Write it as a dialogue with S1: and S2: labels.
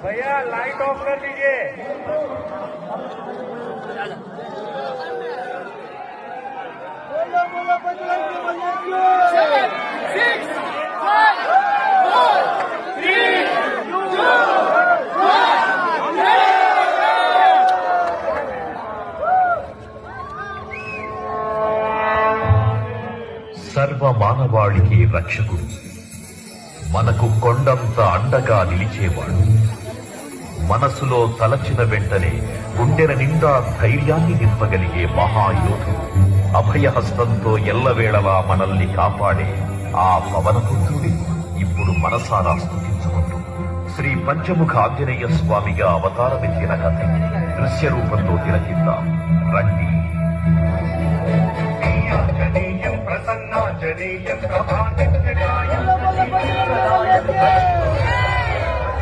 S1: भैया light of कर लीजिए।
S2: Seven, six, five, four, three, two, one.
S3: సర్వ మానవాళికి రక్షకుడు, మనకు కొండంత అండగా నిలిచేవాడు, మనసులో తలచిన వెంటనే గుండెల నిండా ధైర్యాన్ని నింపగలిగే మహాయోధుడు, అభయహస్తంతో ఎల్లవేళలా మనల్ని కాపాడే ఆ పవనపుత్రుడి ఇప్పుడు మనసారా స్తుతించుకుంటూ శ్రీ పంచముఖ ఆంజనేయ స్వామిగా అవతారమెత్తిన కథ దృశ్య రూపంలో తిలకిద్దాం రండి.
S1: ప్రసన్నాంజనేయం ప్రభాకరాయ